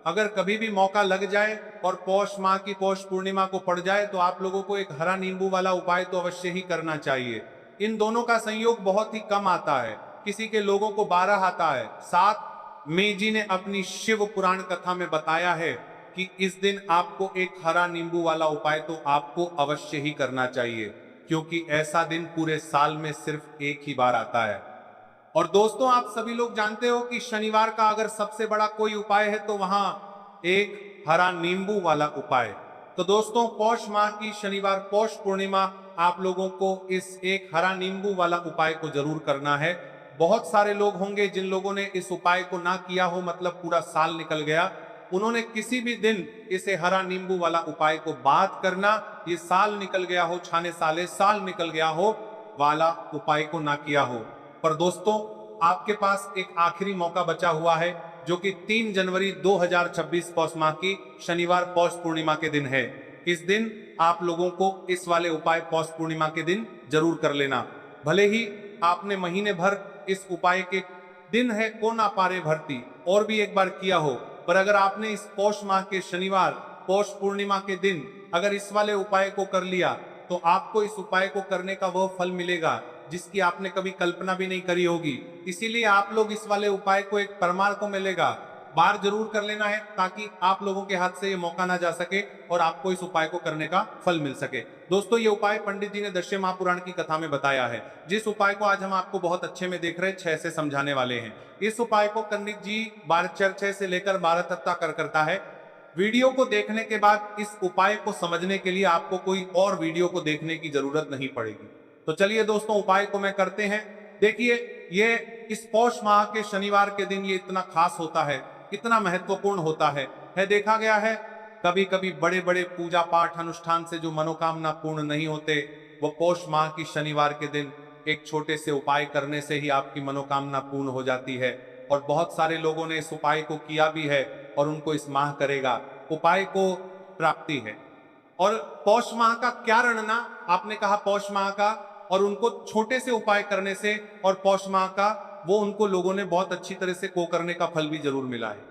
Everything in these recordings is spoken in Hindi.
अगर कभी भी मौका लग जाए और पौष माह की पौष पूर्णिमा को पड़ जाए तो आप लोगों को एक हरा नींबू वाला उपाय तो अवश्य ही करना चाहिए। इन दोनों का संयोग बहुत ही कम आता है, किसी के लोगों को 12 आता है। साथ में जी ने अपनी शिव पुराण कथा में बताया है कि इस दिन आपको एक हरा नींबू वाला उपाय तो आपको अवश्य ही करना चाहिए, क्योंकि ऐसा दिन पूरे साल में सिर्फ एक ही बार आता है। और दोस्तों, आप सभी लोग जानते हो कि शनिवार का अगर सबसे बड़ा कोई उपाय है तो वहां एक हरा नींबू वाला उपाय। तो दोस्तों, पौष माह की शनिवार पौष पूर्णिमा आप लोगों को इस एक हरा नींबू वाला उपाय को जरूर करना है। बहुत सारे लोग होंगे जिन लोगों ने इस उपाय को ना किया हो, मतलब पूरा साल निकल गया, उन्होंने किसी भी दिन इसे हरा नींबू वाला उपाय को बात करना, ये साल निकल गया हो, छाने साले साल निकल गया हो वाला उपाय को ना किया हो। पर दोस्तों, आपके पास एक आखिरी मौका बचा हुआ है, जो कि 3 जनवरी 2026 पौष माह की शनिवार पौष पूर्णिमा के दिन है। इस दिन आप लोगों को इस वाले उपाय पौष पूर्णिमा के दिन जरूर कर लेना। भले ही आपने महीने भर इस उपाय के दिन है को ना पारे भरती और भी एक बार किया हो, पर अगर आपने इस पौष माह के शनिवार पौष पूर्णिमा के दिन अगर इस वाले उपाय को कर लिया तो आपको इस उपाय को करने का वह फल मिलेगा जिसकी आपने कभी कल्पना भी नहीं करी होगी। इसीलिए आप लोग इस वाले उपाय को एक परमार को मिलेगा बार जरूर कर लेना है, ताकि आप लोगों के हाथ से ये मौका ना जा सके और आपको इस उपाय को करने का फल मिल सके। दोस्तों, ये उपाय पंडित जी ने दृश्य महापुराण की कथा में बताया है, जिस उपाय को आज हम आपको बहुत अच्छे में देख रहे 6 से समझाने वाले हैं। इस उपाय को पंडित जी 12 से लेकर 12 तक का करता है। वीडियो को देखने के बाद इस उपाय को समझने के लिए आपको कोई और वीडियो को देखने की जरूरत नहीं पड़ेगी। तो चलिए दोस्तों, उपाय को मैं करते हैं। देखिए, ये इस पौष माह के शनिवार के दिन ये इतना खास होता है, इतना महत्वपूर्ण होता है देखा गया है कभी कभी बड़े बड़े पूजा पाठ अनुष्ठान से जो मनोकामना पूर्ण नहीं होते, वो पौष माह की शनिवार के दिन एक छोटे से उपाय करने से ही आपकी मनोकामना पूर्ण हो जाती है। और बहुत सारे लोगों ने इस उपाय को किया भी है और उनको इस माह करेगा उपाय को प्राप्ति है। और पौष माह का क्या रणना, आपने कहा पौष माह का, और उनको छोटे से उपाय करने से और पौष माह का वो उनको लोगों ने बहुत अच्छी तरह से को करने का फल भी जरूर मिला है।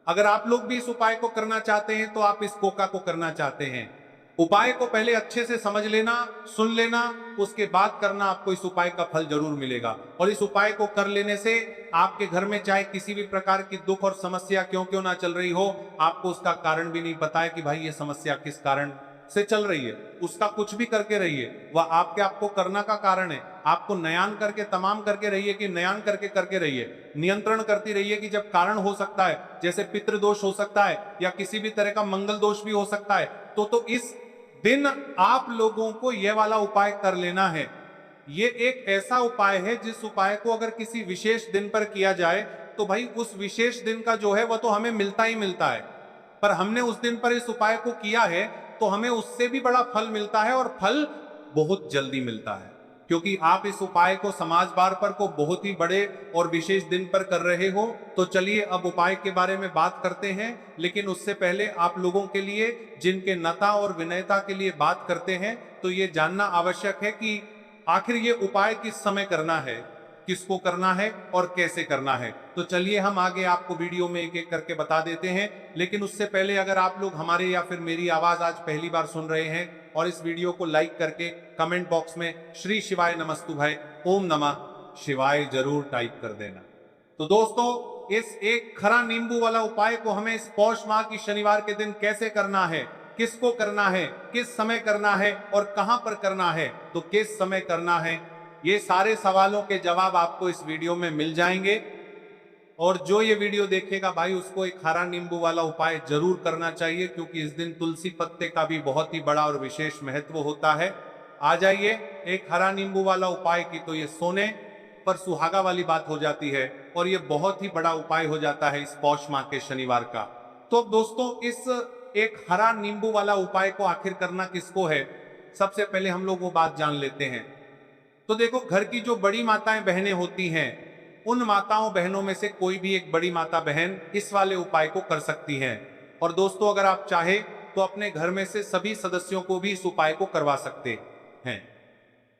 अगर आप लोग भी इस उपाय को करना चाहते हैं तो आप इस कोका को करना चाहते हैं, उपाय को पहले अच्छे से समझ लेना, सुन लेना, उसके बाद करना, आपको इस उपाय का फल जरूर मिलेगा। और इस उपाय को कर लेने से आपके घर में चाहे किसी भी प्रकार की दुख और समस्या क्यों क्यों ना चल रही हो, आपको उसका कारण भी नहीं पता है कि भाई ये समस्या किस कारण से चल रही है, उसका कुछ भी करके रहिए, वह आपको करना का कारण है। आपको नयान करके तमाम करके रहिए कि नयान करके रहिए, नियंत्रण करती रहिए कि जब कारण हो सकता है, जैसे पितृदोष हो सकता है या किसी भी तरह का मंगल दोष भी हो सकता है, तो इस दिन आप लोगों को यह वाला उपाय कर लेना है। ये एक ऐसा उपाय है जिस उपाय को अगर किसी विशेष दिन पर किया जाए तो भाई उस विशेष दिन का जो है वह तो हमें मिलता ही मिलता है, पर हमने उस दिन पर इस उपाय को किया है तो हमें उससे भी बड़ा फल मिलता है, और फल बहुत जल्दी मिलता है, क्योंकि आप इस उपाय को समाज बार पर को बहुत ही बड़े और विशेष दिन पर कर रहे हो। तो चलिए अब उपाय के बारे में बात करते हैं, लेकिन उससे पहले आप लोगों के लिए जिनके नता और विनयता के लिए बात करते हैं, तो ये जानना आवश्यक है कि आखिर ये उपाय किस समय करना है, किसको करना है और कैसे करना है। तो चलिए हम आगे आपको वीडियो में एक एक करके बता देते हैं। लेकिन उससे पहले अगर आप लोग हमारे या फिर मेरी आवाज आज पहली बार सुन रहे हैं और इस वीडियो को लाइक करके कमेंट बॉक्स में श्री शिवाय नमस्तुभय ओम नमः शिवाय जरूर टाइप कर देना। तो दोस्तों, इस एक खरा नींबू वाला उपाय को हमें इस पौष माह की शनिवार के दिन कैसे करना है, किसको करना है, किस समय करना है और कहां पर करना है, तो किस समय करना है, ये सारे सवालों के जवाब आपको इस वीडियो में मिल जाएंगे। और जो ये वीडियो देखेगा भाई, उसको एक हरा नींबू वाला उपाय जरूर करना चाहिए, क्योंकि इस दिन तुलसी पत्ते का भी बहुत ही बड़ा और विशेष महत्व होता है। आ जाइए, एक हरा नींबू वाला उपाय की तो ये सोने पर सुहागा वाली बात हो जाती है, और ये बहुत ही बड़ा उपाय हो जाता है इस पौष माह के शनिवार का। तो दोस्तों, इस एक हरा नींबू वाला उपाय को आखिर करना किसको है, सबसे पहले हम लोग वो बात जान लेते हैं। तो देखो, घर की जो बड़ी माताएं बहनें होती हैं, उन माताओं बहनों में से कोई भी एक बड़ी माता बहन इस वाले उपाय को कर सकती हैं। और दोस्तों, अगर आप चाहे तो अपने घर में से सभी सदस्यों को भी इस उपाय को करवा सकते हैं।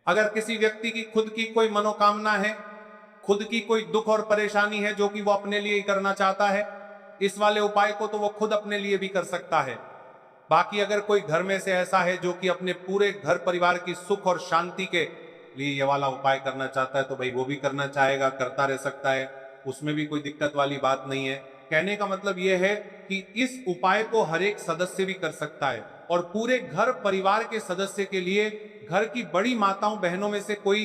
अगर किसी व्यक्ति की खुद की कोई मनोकामना है, खुद की कोई दुख और परेशानी है जो कि वो अपने लिए ही करना चाहता है, इस वाले उपाय को तो वो खुद अपने लिए भी कर सकता है। बाकी अगर कोई घर में से ऐसा है जो कि अपने पूरे घर परिवार की सुख और शांति के लिए ये वाला उपाय करना चाहता है, तो भाई वो भी करना चाहेगा, करता रह सकता है, उसमें भी कोई दिक्कत वाली बात नहीं है। कहने का मतलब ये है कि इस उपाय को हर एक सदस्य भी कर सकता है और पूरे घर परिवार के सदस्य के लिए घर की बड़ी माताओं बहनों में से कोई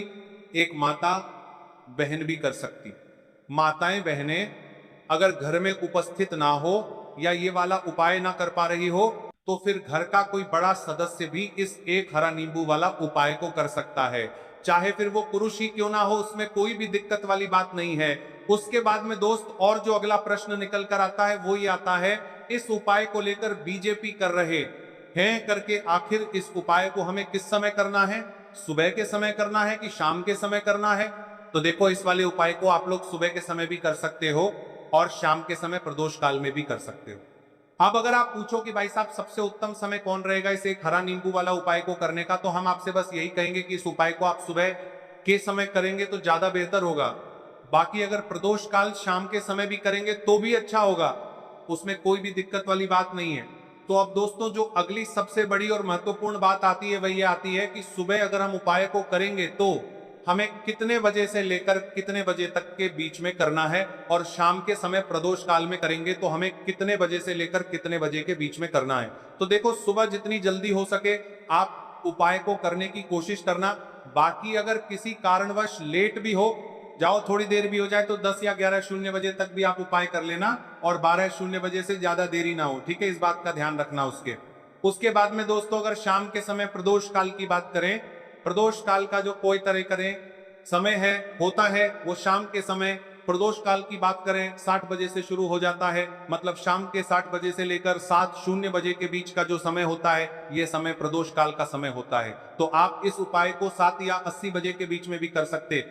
एक माता बहन भी कर सकती। माताएं बहनें अगर घर में उपस्थित ना हो या ये वाला उपाय ना कर पा रही हो, तो फिर घर का कोई बड़ा सदस्य भी इस एक हरा नींबू वाला उपाय को कर सकता है। चाहे फिर वो पुरुष ही क्यों ना हो, उसमें कोई भी दिक्कत वाली बात नहीं है। उसके बाद में दोस्त और जो अगला प्रश्न निकल कर आता है वो ये आता है, इस उपाय को लेकर बीजेपी कर रहे हैं करके, आखिर इस उपाय को हमें किस समय करना है? सुबह के समय करना है कि शाम के समय करना है? तो देखो, इस वाले उपाय को आप लोग सुबह के समय भी कर सकते हो और शाम के समय प्रदोष काल में भी कर सकते हो। अब अगर आप पूछो कि भाई साहब सबसे उत्तम समय कौन रहेगा इस एक हरा नींबू वाला उपाय को करने का, तो हम आपसे बस यही कहेंगे कि इस उपाय को आप सुबह के समय करेंगे तो ज्यादा बेहतर होगा। बाकी अगर प्रदोष काल शाम के समय भी करेंगे तो भी अच्छा होगा, उसमें कोई भी दिक्कत वाली बात नहीं है। तो अब दोस्तों, जो अगली सबसे बड़ी और महत्वपूर्ण बात आती है वह ये आती है कि सुबह अगर हम उपाय को करेंगे तो हमें कितने बजे से लेकर कितने बजे तक के बीच में करना है, और शाम के समय प्रदोष काल में करेंगे तो हमें कितने बजे से लेकर कितने बजे के बीच में करना है। तो देखो, सुबह जितनी जल्दी हो सके आप उपाय को करने की कोशिश करना। बाकी अगर किसी कारणवश लेट भी हो जाओ, थोड़ी देर भी हो जाए, तो 10 या 11:00 बजे तक भी आप उपाय कर लेना और 12:00 बजे से ज्यादा देरी ना हो, ठीक है? इस बात का ध्यान रखना। उसके बाद में दोस्तों, अगर शाम के समय प्रदोष काल की बात करें, प्रदोष काल का जो कोई तरह करें समय है होता है वो शाम के समय। प्रदोष काल की बात करें 60 बजे से शुरू हो जाता है, मतलब शाम के 60 बजे से लेकर 7:00 बजे के बीच का जो समय होता है ये समय प्रदोष काल का समय होता है। तो आप इस उपाय को 7 या 80 बजे के बीच में भी कर सकते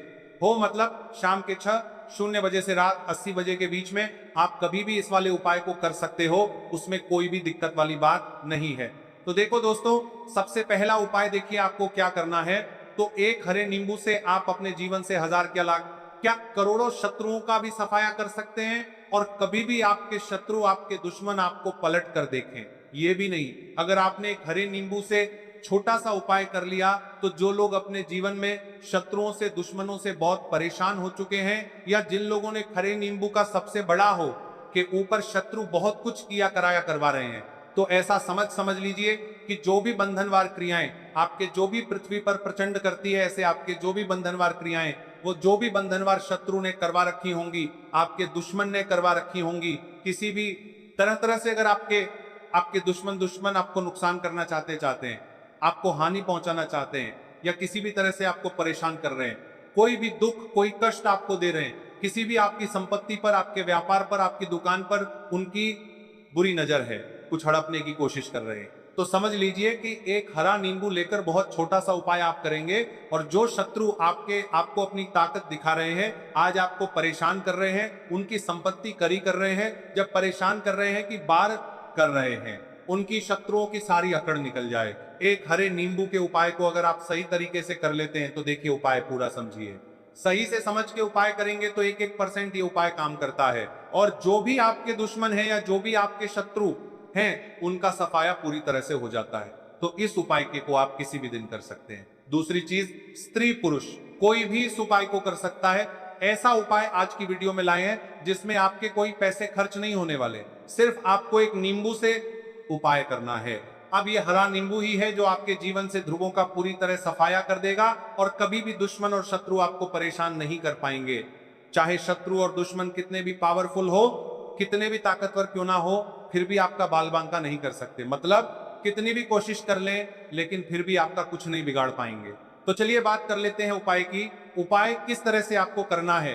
हो, मतलब शाम के 6:00 बजे से रात 80 बजे के बीच में आप कभी भी इस वाले उपाय को कर सकते हो, उसमें कोई भी दिक्कत वाली बात नहीं है। तो देखो दोस्तों, सबसे पहला उपाय देखिए आपको क्या करना है। तो एक हरे नींबू से आप अपने जीवन से 1000 क्या लाख क्या करोड़ों शत्रुओं का भी सफाया कर सकते हैं, और कभी भी आपके शत्रु आपके दुश्मन आपको पलट कर देखें ये भी नहीं। अगर आपने एक हरे नींबू से छोटा सा उपाय कर लिया, तो जो लोग अपने जीवन में शत्रुओं से दुश्मनों से बहुत परेशान हो चुके हैं, या जिन लोगों ने हरे नींबू का सबसे बड़ा हो के ऊपर शत्रु बहुत कुछ किया कराया करवा रहे हैं, तो ऐसा समझ लीजिए कि जो भी बंधनवार क्रियाएं आपके जो भी पृथ्वी पर प्रचंड करती है, ऐसे आपके जो भी बंधनवार क्रियाएं, वो जो भी बंधनवार शत्रु ने करवा रखी होंगी, आपके दुश्मन ने करवा रखी होंगी, किसी भी तरह से अगर आपके दुश्मन आपको नुकसान करना चाहते हैं, आपको हानि पहुंचाना चाहते हैं, या किसी भी तरह से आपको परेशान कर रहे हैं, कोई भी दुख कोई कष्ट आपको दे रहे हैं, किसी भी आपकी संपत्ति पर, आपके व्यापार पर, आपकी दुकान पर उनकी बुरी नजर है, कुछ हड़पने की कोशिश कर रहे हैं, तो समझ लीजिए कि एक हरा नींबू लेकर बहुत छोटा सा उपाय आप करेंगे, और जो शत्रु आपको अपनी ताकत दिखा रहे हैं, आज आपको परेशान कर रहे हैं, उनकी संपत्ति करी कर रहे हैं, जब परेशान कर रहे हैं कि बार कर रहे हैं, उनकी शत्रुओं की सारी अकड़ निकल जाए। एक हरे नींबू के उपाय को अगर आप सही तरीके से कर लेते हैं, तो देखिए उपाय पूरा समझिए, सही से समझ के उपाय करेंगे तो 1% ये उपाय काम करता है, और जो भी आपके दुश्मन है या जो भी आपके शत्रु हैं, उनका सफाया पूरी तरह से हो जाता है। तो इस उपाय को आप किसी भी दिन कर सकते हैं। दूसरी चीज, स्त्री पुरुष कोई भी इस उपाय को कर सकता है। ऐसा उपाय आज की वीडियो में लाए हैं जिसमें आपके कोई पैसे खर्च नहीं होने वाले, सिर्फ आपको एक नींबू से उपाय करना है। अब ये हरा नींबू ही है जो आपके जीवन से ध्रुवों का पूरी तरह सफाया कर देगा, और कभी भी दुश्मन और शत्रु आपको परेशान नहीं कर पाएंगे। चाहे शत्रु और दुश्मन कितने भी पावरफुल हो, कितने भी ताकतवर क्यों ना हो, फिर भी आपका बाल बांका नहीं कर सकते, मतलब कितनी भी कोशिश कर लें लेकिन फिर भी आपका कुछ नहीं बिगाड़ पाएंगे। तो चलिए बात कर लेते हैं उपाय की। उपाय किस तरह से आपको करना है,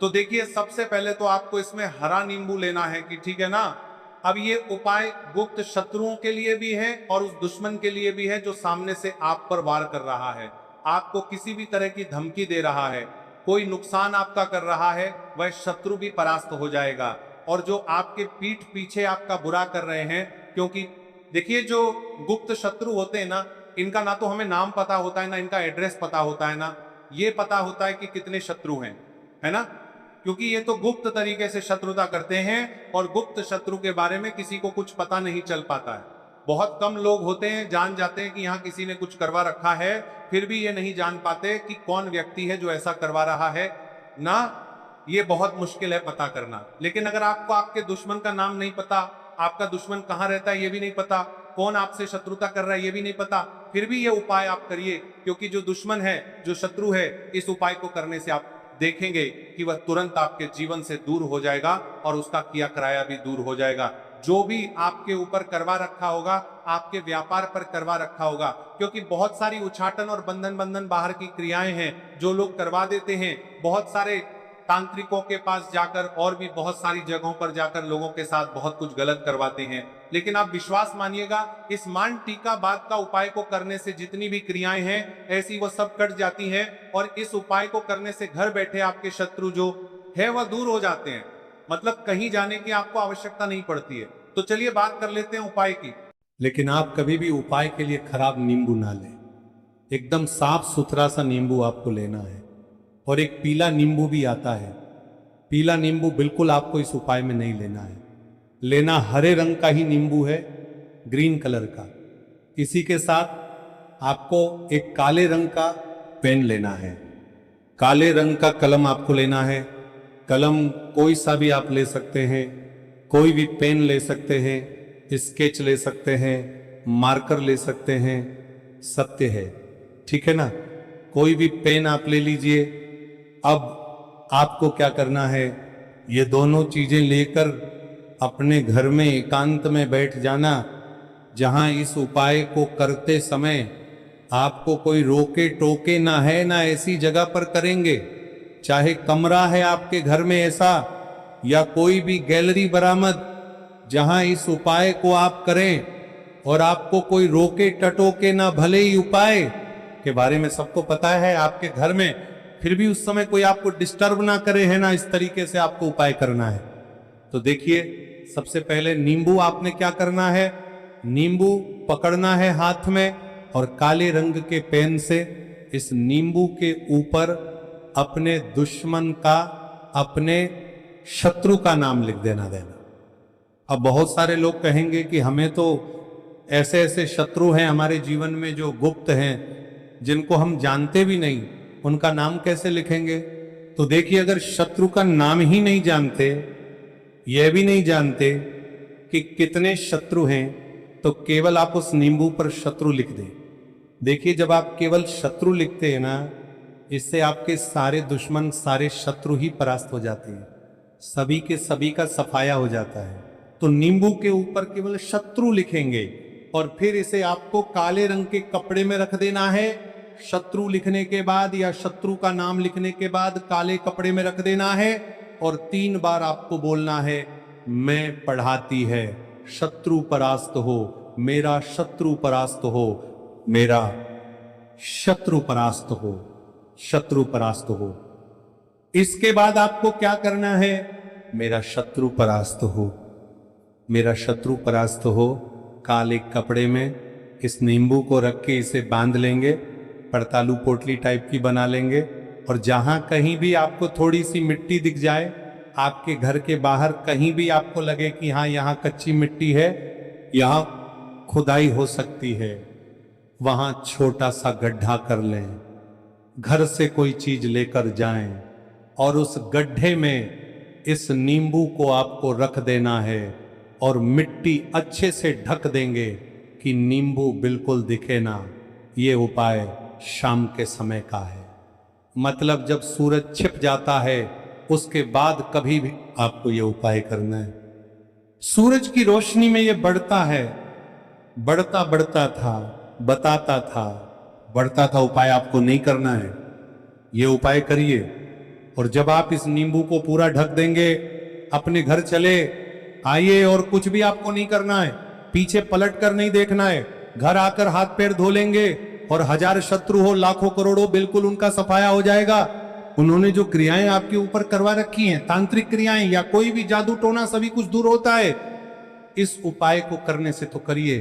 तो देखिए सबसे पहले तो आपको इसमें हरा नींबू लेना है कि ठीक है ना। अब ये उपाय गुप्त शत्रुओं के लिए भी है और उस दुश्मन के लिए भी है जो सामने से आप पर वार कर रहा है, आपको किसी भी तरह की धमकी दे रहा है, कोई नुकसान आपका कर रहा है, वह शत्रु भी परास्त हो जाएगा। और जो आपके पीठ पीछे आपका बुरा कर रहे हैं, क्योंकि देखिए जो गुप्त शत्रु होते हैं ना, इनका ना तो हमें नाम पता होता है, ना इनका एड्रेस पता होता है, ना ये पता होता है कि कितने शत्रु हैं, है ना। क्योंकि ये तो गुप्त तरीके से शत्रुता करते हैं और गुप्त शत्रु के बारे में किसी को कुछ पता नहीं चल पाता है। बहुत कम लोग होते हैं जान जाते हैं कि यहाँ किसी ने कुछ करवा रखा है, फिर भी ये नहीं जान पाते कि कौन व्यक्ति है जो ऐसा करवा रहा है ना। ये बहुत मुश्किल है पता करना। लेकिन अगर आपको आपके दुश्मन का नाम नहीं पता, आपका दुश्मन कहाँ रहता है ये भी नहीं पता, कौन आपसे शत्रुता कर रहा है ये भी नहीं पता, फिर भी ये उपाय आप करिए, क्योंकि जो दुश्मन है, जो शत्रु है, इस उपाय को करने से आप देखेंगे कि वह तुरंत आपके जीवन से दूर हो जाएगा और उसका किया कराया भी दूर हो जाएगा। जो भी आपके ऊपर करवा रखा होगा, आपके व्यापार पर करवा रखा होगा, क्योंकि बहुत सारी उछाटन और बंधन बाहर की क्रियाएं हैं जो लोग करवा देते हैं। बहुत सारे तांत्रिकों के पास जाकर और भी बहुत सारी जगहों पर जाकर लोगों के साथ बहुत कुछ गलत करवाते हैं। लेकिन आप विश्वास मानिएगा, इस मान टीका बाद का उपाय को करने से जितनी भी क्रियाएं हैं ऐसी वो सब कट जाती हैं और इस उपाय को करने से घर बैठे आपके शत्रु जो है वह दूर हो जाते हैं। मतलब कहीं जाने की आपको आवश्यकता नहीं पड़ती है। तो चलिए बात कर लेते हैं उपाय की। लेकिन आप कभी भी उपाय के लिए खराब नींबू ना लें। एकदम साफ सुथरा सा नींबू आपको लेना है। और एक पीला नींबू भी आता है, पीला नींबू बिल्कुल आपको इस उपाय में नहीं लेना है। लेना हरे रंग का ही नींबू है, ग्रीन कलर का। इसी के साथ आपको एक काले रंग का पेन लेना है, काले रंग का कलम आपको लेना है। कलम कोई सा भी आप ले सकते हैं, कोई भी पेन ले सकते हैं, स्केच ले सकते हैं, मार्कर ले सकते हैं, सत्य है, ठीक है ना। कोई भी पेन आप ले लीजिए। अब आपको क्या करना है, ये दोनों चीजें लेकर अपने घर में एकांत में बैठ जाना, जहां इस उपाय को करते समय आपको कोई रोके टोके ना है, ना ऐसी जगह पर करेंगे। चाहे कमरा है आपके घर में ऐसा, या कोई भी गैलरी बरामद जहां इस उपाय को आप करें और आपको कोई रोके टटोके ना। भले ही उपाय के बारे में सबको पता है आपके घर में, फिर भी उस समय कोई आपको डिस्टर्ब ना करे, है ना। इस तरीके से आपको उपाय करना है। तो देखिए, सबसे पहले नींबू आपने क्या करना है, नींबू पकड़ना है हाथ में और काले रंग के पेन से इस नींबू के ऊपर अपने दुश्मन का, अपने शत्रु का नाम लिख देना। अब बहुत सारे लोग कहेंगे कि हमें तो ऐसे ऐसे शत्रु हैं हमारे जीवन में जो गुप्त हैं, जिनको हम जानते भी नहीं, उनका नाम कैसे लिखेंगे। तो देखिए, अगर शत्रु का नाम ही नहीं जानते, यह भी नहीं जानते कि कितने शत्रु हैं, तो केवल आप उस नींबू पर शत्रु लिख दें। देखिए, जब आप केवल शत्रु लिखते हैं ना, इससे आपके सारे दुश्मन, सारे शत्रु ही परास्त हो जाते हैं, सभी के सभी का सफाया हो जाता है। तो नींबू के ऊपर केवल शत्रु लिखेंगे और फिर इसे आपको काले रंग के कपड़े में रख देना है। शत्रु लिखने के बाद या शत्रु का नाम लिखने के बाद काले कपड़े में रख देना है और 3 बार आपको बोलना है, मैं पढ़ाती है, शत्रु परास्त हो, मेरा शत्रु परास्त हो, मेरा शत्रु परास्त हो, शत्रु परास्त हो। इसके बाद आपको क्या करना है, मेरा शत्रु परास्त हो, मेरा शत्रु परास्त हो। काले कपड़े में इस नींबू को रख के इसे बांध लेंगे, पड़तालू पोटली टाइप की बना लेंगे। और जहां कहीं भी आपको थोड़ी सी मिट्टी दिख जाए, आपके घर के बाहर कहीं भी आपको लगे कि हाँ यहाँ कच्ची मिट्टी है, यहाँ खुदाई हो सकती है, वहां छोटा सा गड्ढा कर लें। घर से कोई चीज लेकर जाएं और उस गड्ढे में इस नींबू को आपको रख देना है और मिट्टी अच्छे से ढक देंगे कि नींबू बिल्कुल दिखे ना। ये उपाय शाम के समय का है, मतलब जब सूरज छिप जाता है उसके बाद कभी भी आपको ये उपाय करना है। सूरज की रोशनी में ये बढ़ता है, बढ़ता बढ़ता था, बताता था, बढ़ता था। उपाय आपको नहीं करना है, ये उपाय करिए। और जब आप इस नींबू को पूरा ढक देंगे, अपने घर चले आइए और कुछ भी आपको नहीं करना है, पीछे पलट कर नहीं देखना है। घर आकर हाथ पैर धो लेंगे और 1000 शत्रु हो, लाखों करोड़ों, बिल्कुल उनका सफाया हो जाएगा। उन्होंने जो क्रियाएं आपके ऊपर करवा रखी हैं, तांत्रिक क्रियाएं या कोई भी जादू टोना, सभी कुछ दूर होता है। इस उपाय को करने से तो करिए,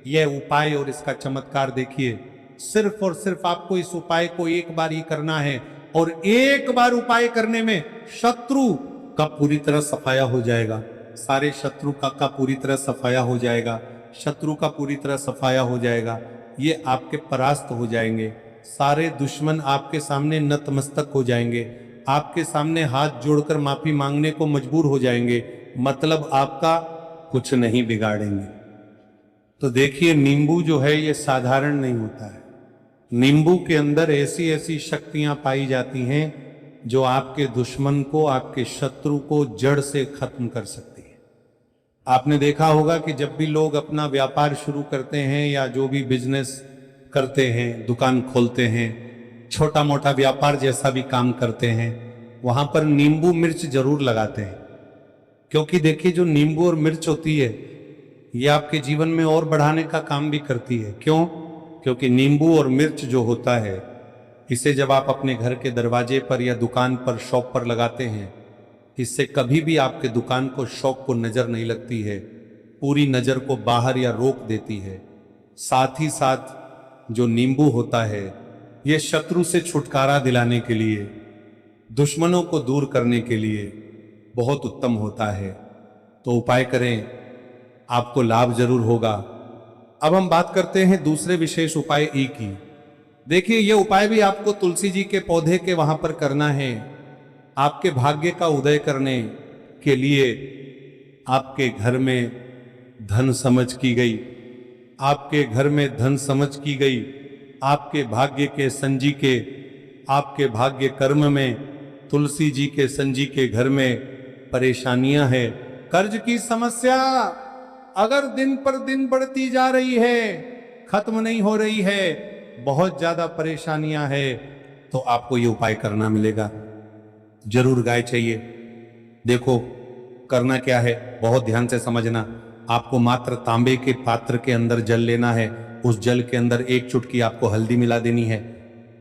यह उपाय और इसका चमत्कार देखिए। सिर्फ और सिर्फ आपको इस उपाय को एक बार ही करना है और एक बार उपाय करने में शत्रु का पूरी तरह सफाया हो जाएगा, सारे शत्रु का पूरी तरह सफाया हो जाएगा, शत्रु का पूरी तरह सफाया हो जाएगा, ये आपके परास्त हो जाएंगे, सारे दुश्मन आपके सामने नतमस्तक हो जाएंगे, आपके सामने हाथ जोड़कर माफी मांगने को मजबूर हो जाएंगे, मतलब आपका कुछ नहीं बिगाड़ेंगे। तो देखिए नींबू जो है ये साधारण नहीं होता है, नींबू के अंदर ऐसी ऐसी शक्तियां पाई जाती हैं जो आपके दुश्मन को, आपके शत्रु को जड़ से खत्म कर सकती है। आपने देखा होगा कि जब भी लोग अपना व्यापार शुरू करते हैं या जो भी बिजनेस करते हैं, दुकान खोलते हैं, छोटा मोटा व्यापार जैसा भी काम करते हैं, वहां पर नींबू मिर्च जरूर लगाते हैं। क्योंकि देखिए जो नींबू और मिर्च होती है ये आपके जीवन में और बढ़ाने का काम भी करती है। क्यों? क्योंकि नींबू और मिर्च जो होता है इसे जब आप अपने घर के दरवाजे पर या दुकान पर, शॉप पर लगाते हैं, इससे कभी भी आपके दुकान को, शॉप को नजर नहीं लगती है, पूरी नजर को बाहर या रोक देती है। साथ ही साथ जो नींबू होता है ये शत्रु से छुटकारा दिलाने के लिए, दुश्मनों को दूर करने के लिए बहुत उत्तम होता है। तो उपाय करें, आपको लाभ जरूर होगा। अब हम बात करते हैं दूसरे विशेष उपाय ई की। देखिए ये उपाय भी आपको तुलसी जी के पौधे के वहां पर करना है। आपके भाग्य का उदय करने के लिए आपके घर में धन समझ की गई, आपके घर में धन समझ की गई, आपके भाग्य के संजी के, आपके भाग्य कर्म में तुलसी जी के संजी के घर में परेशानियां हैं, कर्ज की समस्या अगर दिन पर दिन बढ़ती जा रही है, खत्म नहीं हो रही है, बहुत ज्यादा परेशानियां है, तो आपको ये उपाय करना मिलेगा। जरूर गाय चाहिए। देखो करना क्या है, बहुत ध्यान से समझना। आपको मात्र तांबे के पात्र के अंदर जल लेना है, उस जल के अंदर एक चुटकी आपको हल्दी मिला देनी है,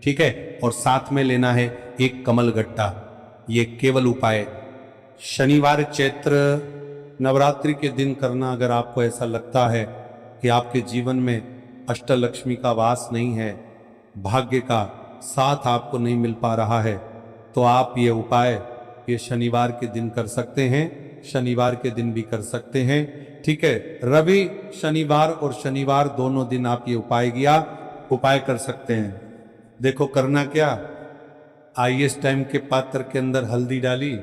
ठीक है, और साथ में लेना है एक कमल गट्टा। ये केवल उपाय शनिवार चैत्र नवरात्रि के दिन करना। अगर आपको ऐसा लगता है कि आपके जीवन में अष्टलक्ष्मी का वास नहीं है, भाग्य का साथ आपको नहीं मिल पा रहा है, तो आप ये उपाय ये शनिवार के दिन कर सकते हैं, शनिवार के दिन भी कर सकते हैं, ठीक है। रवि, शनिवार और शनिवार दोनों दिन आप ये उपाय कर सकते हैं। देखो करना क्या, आईएस टाइम के पात्र के अंदर हल्दी डाली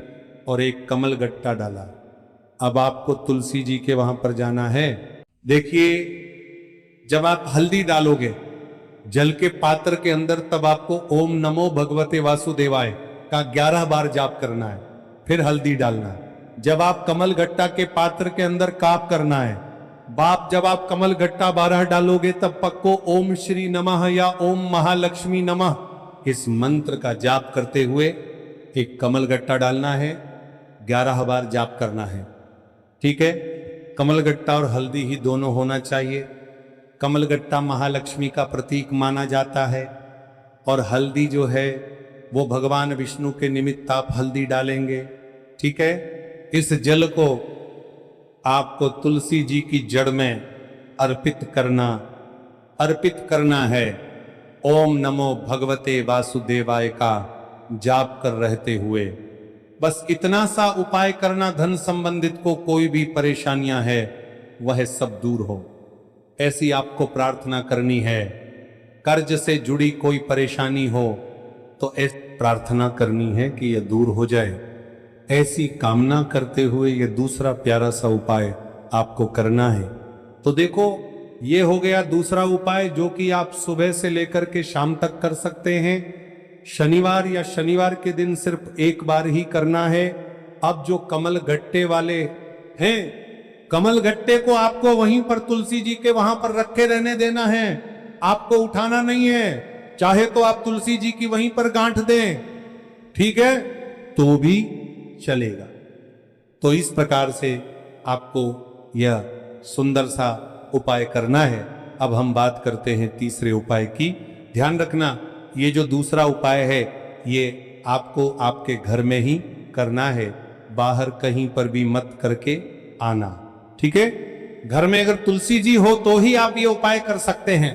और एक कमल गट्टा डाला। अब आपको तुलसी जी के वहां पर जाना है। देखिए जब आप हल्दी डालोगे जल के पात्र के अंदर, तब आपको ओम नमो भगवते वासुदेवाय का 11 बार जाप करना है, फिर हल्दी डालना है। जब आप कमल गट्टा के पात्र के अंदर काप करना है, जब आप कमल गट्टा 12 डालोगे तब पक्को ओम श्री नमः या ओम महालक्ष्मी नमः इस मंत्र का जाप करते हुए एक कमल गट्टा डालना है, 11 बार जाप करना है, ठीक है। कमल गट्टा और हल्दी ही दोनों होना चाहिए। कमल गट्टा महालक्ष्मी का प्रतीक माना जाता है और हल्दी जो है वो भगवान विष्णु के निमित्त आप हल्दी डालेंगे, ठीक है। इस जल को आपको तुलसी जी की जड़ में अर्पित करना है। ओम नमो भगवते वासुदेवाय का जाप कर रहते हुए बस इतना सा उपाय करना। धन संबंधित को कोई भी परेशानियां है वह सब दूर हो, ऐसी आपको प्रार्थना करनी है। कर्ज से जुड़ी कोई परेशानी हो तो ऐसी प्रार्थना करनी है कि यह दूर हो जाए। ऐसी कामना करते हुए यह दूसरा प्यारा सा उपाय आपको करना है। तो देखो ये हो गया दूसरा उपाय जो कि आप सुबह से लेकर के शाम तक कर सकते हैं। शनिवार या शनिवार के दिन सिर्फ एक बार ही करना है। अब जो कमल गट्टे वाले हैं, कमल गट्टे को आपको वहीं पर तुलसी जी के वहां पर रखे रहने देना है, आपको उठाना नहीं है। चाहे तो आप तुलसी जी की वहीं पर गांठ दें, ठीक है, तो भी चलेगा। तो इस प्रकार से आपको यह सुंदर सा उपाय करना है। अब हम बात करते हैं तीसरे उपाय की। ध्यान रखना ये जो दूसरा उपाय है ये आपको आपके घर में ही करना है, बाहर कहीं पर भी मत करके आना, ठीक है। घर में अगर तुलसी जी हो तो ही आप ये उपाय कर सकते हैं।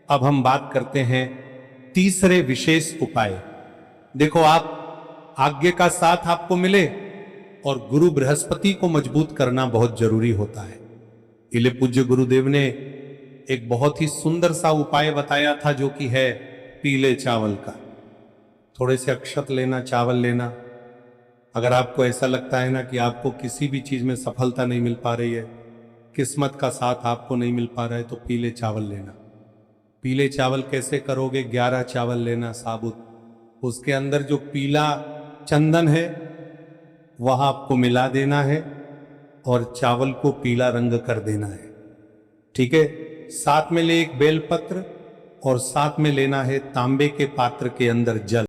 अब हम बात करते हैं तीसरे विशेष उपाय। देखो, आप आज्ञा का साथ आपको मिले और गुरु बृहस्पति को मजबूत करना बहुत जरूरी होता है। इले पूज्य गुरुदेव ने एक बहुत ही सुंदर सा उपाय बताया था, जो कि है पीले चावल का। थोड़े से अक्षत लेना, चावल लेना। अगर आपको ऐसा लगता है ना कि आपको किसी भी चीज में सफलता नहीं मिल पा रही है, किस्मत का साथ आपको नहीं मिल पा रहा है, तो पीले चावल लेना। पीले चावल कैसे करोगे? 11 चावल लेना साबुत, उसके अंदर जो पीला चंदन है वह आपको मिला देना है और चावल को पीला रंग कर देना है। ठीक है। साथ में ले एक बेलपत्र और साथ में लेना है तांबे के पात्र के अंदर जल।